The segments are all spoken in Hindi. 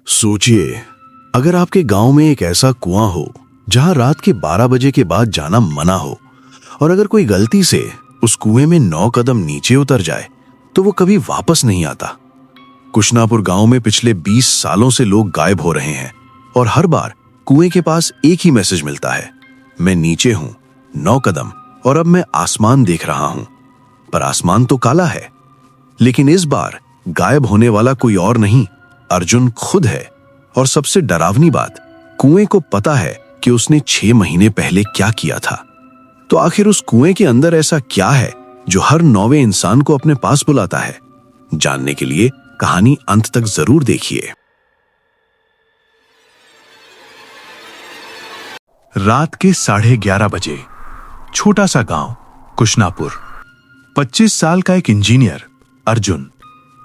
सोचिए, अगर आपके गांव में एक ऐसा कुआं हो जहां रात के 12 बजे के बाद जाना मना हो, और अगर कोई गलती से उस कुएं में 9 कदम नीचे उतर जाए तो वो कभी वापस नहीं आता। कुशनापुर गांव में पिछले 20 सालों से लोग गायब हो रहे हैं और हर बार कुएं के पास एक ही मैसेज मिलता है, मैं नीचे हूं, 9 कदम और अब मैं आसमान देख रहा हूं। पर आसमान तो काला है। लेकिन इस बार गायब होने वाला कोई और नहीं, अर्जुन खुद है। और सबसे डरावनी बात, कुएं को पता है कि उसने 6 महीने पहले क्या किया था। तो आखिर उस कुएं के अंदर ऐसा क्या है जो हर 9वें इंसान को अपने पास बुलाता है? जानने के लिए कहानी अंत तक जरूर देखिए। रात के 11:30 बजे छोटा सा गांव कुशनापुर। 25 साल का एक इंजीनियर अर्जुन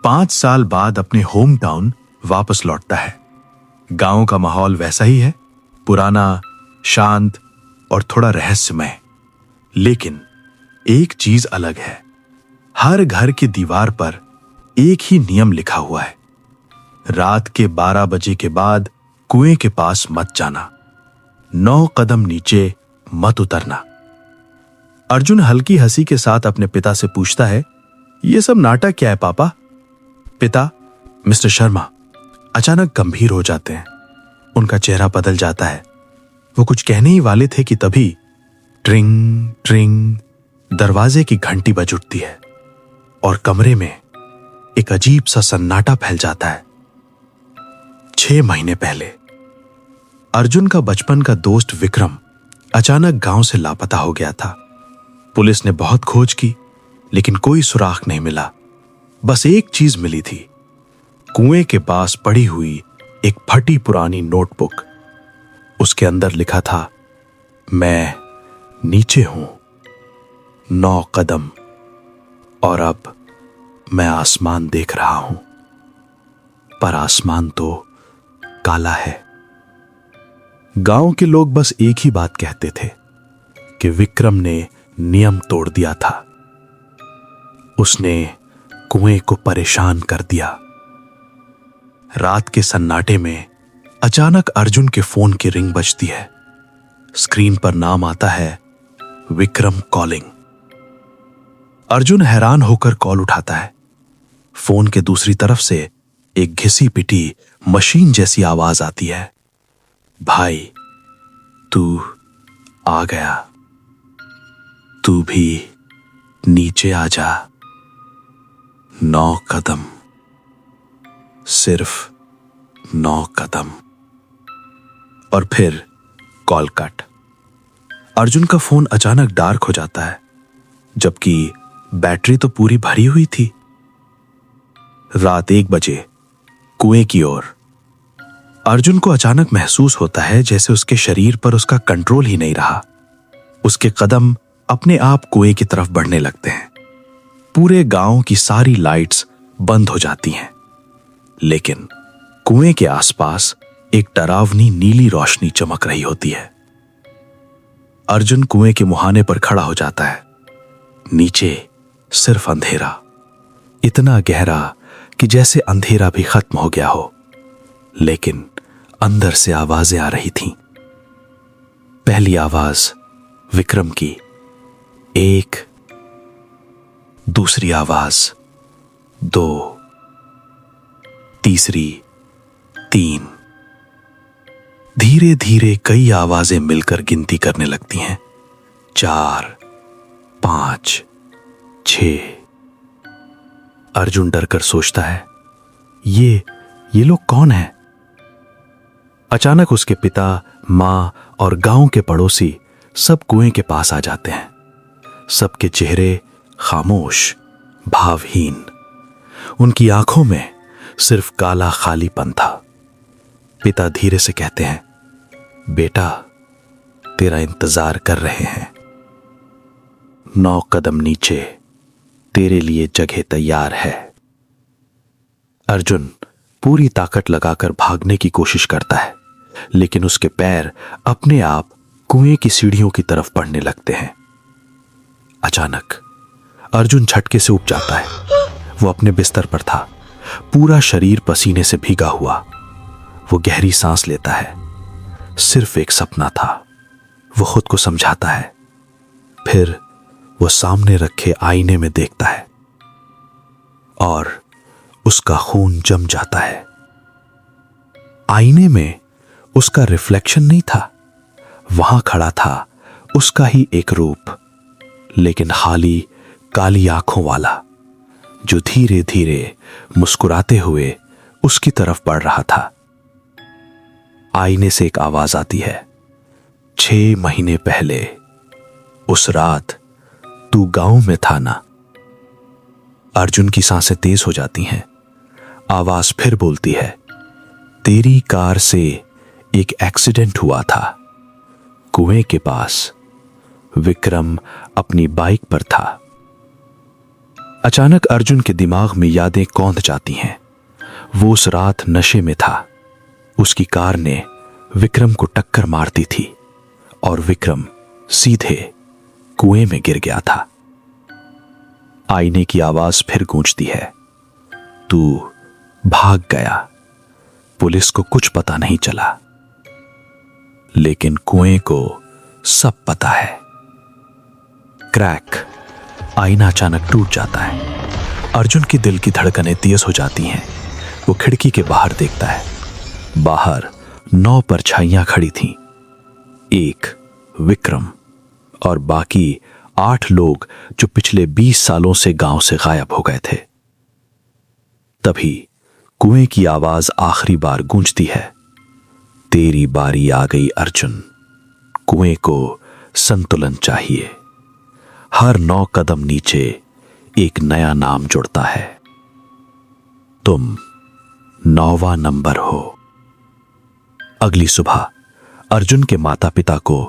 5 साल बाद अपने होम टाउन वापस लौटता है। गांव का माहौल वैसा ही है, पुराना, शांत और थोड़ा रहस्यमय। लेकिन एक चीज अलग है, हर घर की दीवार पर एक ही नियम लिखा हुआ है, रात के 12 बजे के बाद कुएं के पास मत जाना, 9 कदम नीचे मत उतरना। अर्जुन हल्की हंसी के साथ अपने पिता से पूछता है, ये सब नाटक क्या है पापा? पिता मिस्टर शर्मा अचानक गंभीर हो जाते हैं। उनका चेहरा बदल जाता है। वो कुछ कहने ही वाले थे कि तभी ट्रिंग ट्रिंग दरवाजे की घंटी बज उठती है और कमरे में एक अजीब सा सन्नाटा फैल जाता है। 6 महीने पहले अर्जुन का बचपन का दोस्त विक्रम अचानक गांव से लापता हो गया था। पुलिस ने बहुत खोज की लेकिन कोई सुराग नहीं मिला। बस एक चीज मिली थी, कुएं के पास पड़ी हुई एक फटी पुरानी नोटबुक। उसके अंदर लिखा था, मैं नीचे हूं, 9 कदम और अब मैं आसमान देख रहा हूं। पर आसमान तो काला है। गांव के लोग बस एक ही बात कहते थे कि विक्रम ने नियम तोड़ दिया था। उसने कुएं को परेशान कर दिया। रात के सन्नाटे में अचानक अर्जुन के फोन की रिंग बजती है। स्क्रीन पर नाम आता है, विक्रम कॉलिंग। अर्जुन हैरान होकर कॉल उठाता है। फोन के दूसरी तरफ से एक घिसी पिटी मशीन जैसी आवाज आती है, भाई तू आ गया, तू भी नीचे आ जा, 9 कदम, सिर्फ 9 कदम। और फिर कॉल कट। अर्जुन का फोन अचानक डार्क हो जाता है, जबकि बैटरी तो पूरी भरी हुई थी। रात 1 बजे कुएं की ओर अर्जुन को अचानक महसूस होता है जैसे उसके शरीर पर उसका कंट्रोल ही नहीं रहा। उसके कदम अपने आप कुएं की तरफ बढ़ने लगते हैं। पूरे गांव की सारी लाइट्स बंद हो जाती हैं, लेकिन कुएं के आसपास एक डरावनी नीली रोशनी चमक रही होती है। अर्जुन कुएं के मुहाने पर खड़ा हो जाता है। नीचे सिर्फ अंधेरा, इतना गहरा कि जैसे अंधेरा भी खत्म हो गया हो। लेकिन अंदर से आवाजें आ रही थीं। पहली आवाज विक्रम की, 1, दूसरी आवाज 2, तीसरी 3। धीरे धीरे कई आवाजें मिलकर गिनती करने लगती हैं, 4, 5, 6। अर्जुन डरकर सोचता है, ये लोग कौन हैं? अचानक उसके पिता, मां और गांव के पड़ोसी सब कुएं के पास आ जाते हैं। सबके चेहरे खामोश, भावहीन। उनकी आंखों में सिर्फ काला खालीपन था। पिता धीरे से कहते हैं, बेटा तेरा इंतजार कर रहे हैं, 9 कदम नीचे तेरे लिए जगह तैयार है। अर्जुन पूरी ताकत लगाकर भागने की कोशिश करता है, लेकिन उसके पैर अपने आप कुएं की सीढ़ियों की तरफ बढ़ने लगते हैं। अचानक अर्जुन झटके से उठ जाता है। वो अपने बिस्तर पर था, पूरा शरीर पसीने से भीगा हुआ। वो गहरी सांस लेता है। सिर्फ एक सपना था, वो खुद को समझाता है। फिर वो सामने रखे आईने में देखता है और उसका खून जम जाता है। आईने में उसका रिफ्लेक्शन नहीं था, वहां खड़ा था उसका ही एक रूप, लेकिन खाली काली आंखों वाला, जो धीरे धीरे मुस्कुराते हुए उसकी तरफ बढ़ रहा था। आईने से एक आवाज आती है, 6 महीने पहले उस रात तू गांव में था ना। अर्जुन की सांसें तेज हो जाती हैं। आवाज फिर बोलती है, तेरी कार से एक एक्सीडेंट हुआ था कुएं के पास। विक्रम अपनी बाइक पर था। अचानक अर्जुन के दिमाग में यादें कौंध जाती हैं। वो उस रात नशे में था। उसकी कार ने विक्रम को टक्कर मार दी थी और विक्रम सीधे कुएं में गिर गया था। आईने की आवाज फिर गूंजती है, तू भाग गया, पुलिस को कुछ पता नहीं चला, लेकिन कुएं को सब पता है। क्रैक, आईना अचानक टूट जाता है। अर्जुन की दिल की धड़कनें तेज हो जाती हैं। वो खिड़की के बाहर देखता है। बाहर 9 परछाइयां खड़ी थीं। एक विक्रम और बाकी 8 लोग जो पिछले 20 सालों से गांव से गायब हो गए थे। तभी कुएं की आवाज आखिरी बार गूंजती है, तेरी बारी आ गई अर्जुन। कुएं को संतुलन चाहिए। हर 9 कदम नीचे एक नया नाम जुड़ता है। तुम 9वां नंबर हो। अगली सुबह अर्जुन के माता पिता को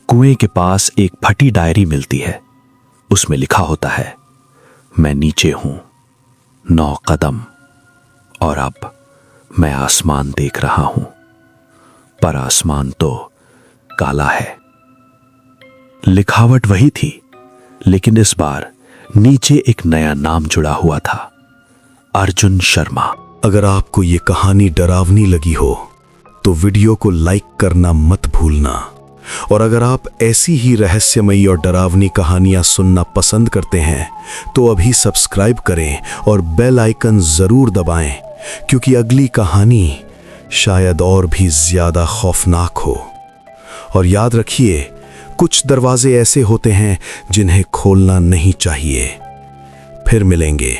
कुएं के पास एक फटी डायरी मिलती है। उसमें लिखा होता है, मैं नीचे हूं 9 कदम और अब मैं आसमान देख रहा हूं, पर आसमान तो काला है। लिखावट वही थी, लेकिन इस बार नीचे एक नया नाम जुड़ा हुआ था, अर्जुन शर्मा। अगर आपको ये कहानी डरावनी लगी हो तो वीडियो को लाइक करना मत भूलना। और अगर आप ऐसी ही रहस्यमयी और डरावनी कहानियां सुनना पसंद करते हैं तो अभी सब्सक्राइब करें और बेल आइकन जरूर दबाएं, क्योंकि अगली कहानी शायद और भी ज्यादा खौफनाक हो। और याद रखिए, कुछ दरवाजे ऐसे होते हैं जिन्हें खोलना नहीं चाहिए। फिर मिलेंगे।